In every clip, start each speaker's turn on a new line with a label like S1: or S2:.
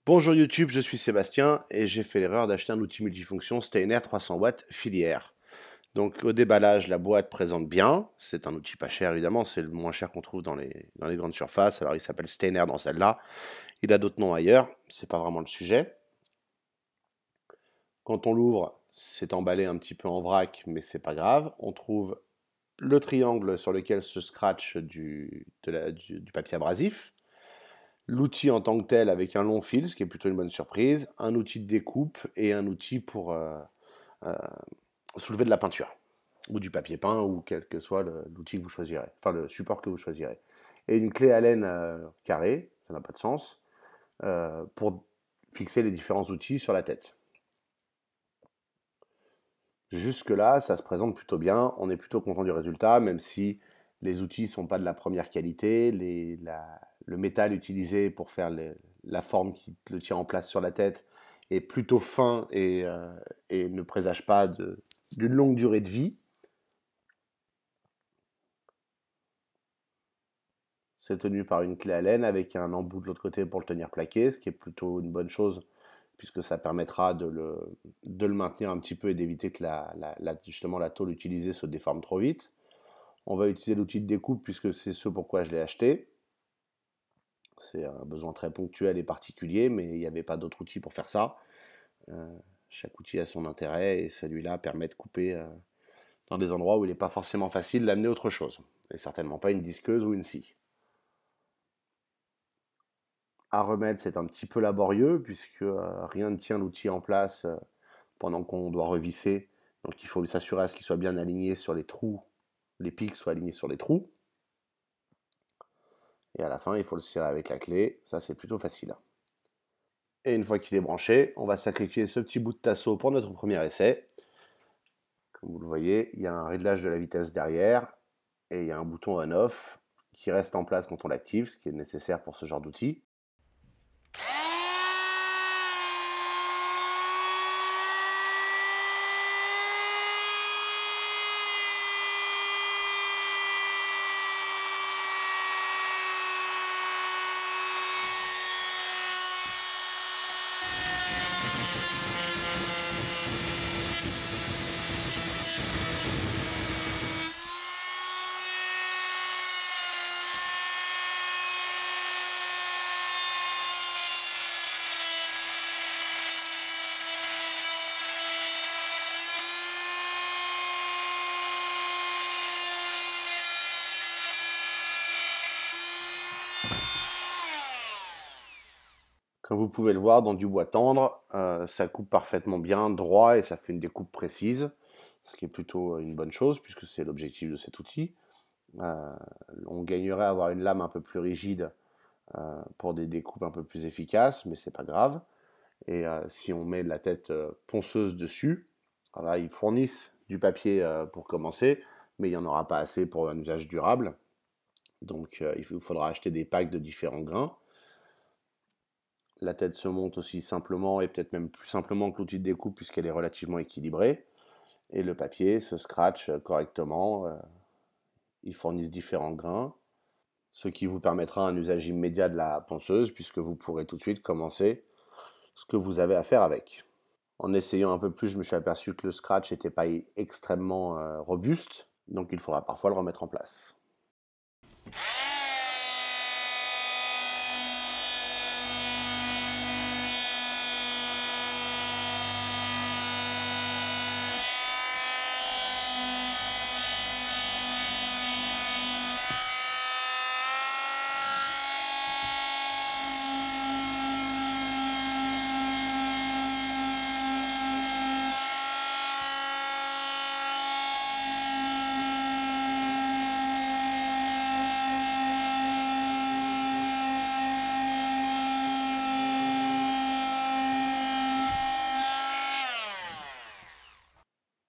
S1: Bonjour YouTube, je suis Sébastien et j'ai fait l'erreur d'acheter un outil multifonction Steiner 300 watts filière. Donc au déballage, la boîte présente bien, c'est un outil pas cher évidemment, c'est le moins cher qu'on trouve dans les grandes surfaces, alors il s'appelle Steiner dans celle-là, il a d'autres noms ailleurs, c'est pas vraiment le sujet. Quand on l'ouvre, c'est emballé un petit peu en vrac, mais c'est pas grave, on trouve le triangle sur lequel se scratch du papier abrasif, l'outil en tant que tel avec un long fil, ce qui est plutôt une bonne surprise, un outil de découpe et un outil pour euh, soulever de la peinture, ou du papier peint, ou quel que soit l'outil que vous choisirez, enfin le support que vous choisirez. Et une clé Allen carrée, ça n'a pas de sens, pour fixer les différents outils sur la tête. Jusque-là, ça se présente plutôt bien, on est plutôt content du résultat, même si les outils ne sont pas de la première qualité, le métal utilisé pour faire la forme qui le tient en place sur la tête est plutôt fin et ne présage pas d'une longue durée de vie. C'est tenu par une clé Allen avec un embout de l'autre côté pour le tenir plaqué, ce qui est plutôt une bonne chose puisque ça permettra de le maintenir un petit peu et d'éviter que justement la tôle utilisée se déforme trop vite. On va utiliser l'outil de découpe puisque c'est ce pourquoi je l'ai acheté. C'est un besoin très ponctuel et particulier, mais il n'y avait pas d'autre outil pour faire ça. Chaque outil a son intérêt et celui-là permet de couper dans des endroits où il n'est pas forcément facile d'amener autre chose. Et certainement pas une disqueuse ou une scie. À remettre, c'est un petit peu laborieux puisque rien ne tient l'outil en place pendant qu'on doit revisser. Donc il faut s'assurer à ce qu'il soit bien aligné sur les trous, les pics soient alignés sur les trous. Et à la fin, il faut le serrer avec la clé. Ça, c'est plutôt facile. Et une fois qu'il est branché, on va sacrifier ce petit bout de tasseau pour notre premier essai. Comme vous le voyez, il y a un réglage de la vitesse derrière et il y a un bouton on-off qui reste en place quand on l'active, ce qui est nécessaire pour ce genre d'outil. Comme vous pouvez le voir, dans du bois tendre, ça coupe parfaitement bien, droit, et ça fait une découpe précise, ce qui est plutôt une bonne chose, puisque c'est l'objectif de cet outil. Euh, on gagnerait à avoir une lame un peu plus rigide pour des découpes un peu plus efficaces, mais c'est pas grave. Et si on met la tête ponceuse dessus, voilà, ils fournissent du papier pour commencer, mais il n'y en aura pas assez pour un usage durable. Donc il vous faudra acheter des packs de différents grains. La tête se monte aussi simplement et peut-être même plus simplement que l'outil de découpe puisqu'elle est relativement équilibrée. Et le papier se scratch correctement. Ils fournissent différents grains, ce qui vous permettra un usage immédiat de la ponceuse puisque vous pourrez tout de suite commencer ce que vous avez à faire avec. En essayant un peu plus, je me suis aperçu que le scratch n'était pas extrêmement robuste, donc il faudra parfois le remettre en place.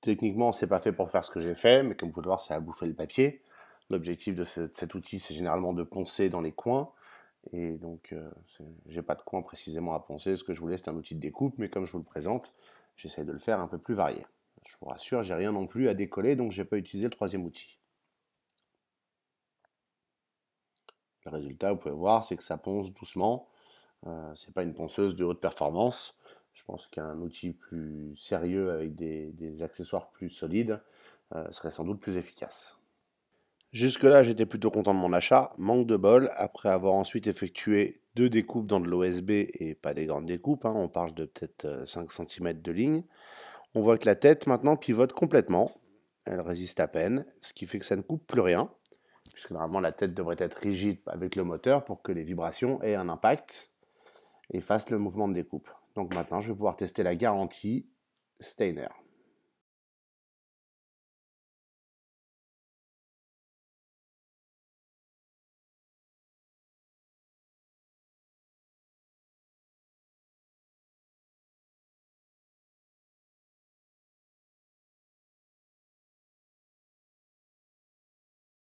S1: Techniquement, c'est pas fait pour faire ce que j'ai fait, mais comme vous pouvez le voir, ça a bouffé le papier. L'objectif de cet outil, c'est généralement de poncer dans les coins. Et donc, j'ai pas de coin précisément à poncer. Ce que je voulais, c'est un outil de découpe, mais comme je vous le présente, j'essaie de le faire un peu plus varié. Je vous rassure, j'ai rien non plus à décoller, donc j'ai pas utilisé le troisième outil. Le résultat, vous pouvez voir, c'est que ça ponce doucement. C'est pas une ponceuse de haute performance. Je pense qu'un outil plus sérieux avec des accessoires plus solides serait sans doute plus efficace. Jusque-là, j'étais plutôt content de mon achat. Manque de bol, après avoir ensuite effectué deux découpes dans de l'OSB et pas des grandes découpes, hein, on parle de peut-être 5 cm de ligne. On voit que la tête maintenant pivote complètement. Elle résiste à peine, ce qui fait que ça ne coupe plus rien, puisque normalement la tête devrait être rigide avec le moteur pour que les vibrations aient un impact et fassent le mouvement de découpe. Donc maintenant, je vais pouvoir tester la garantie Steiner.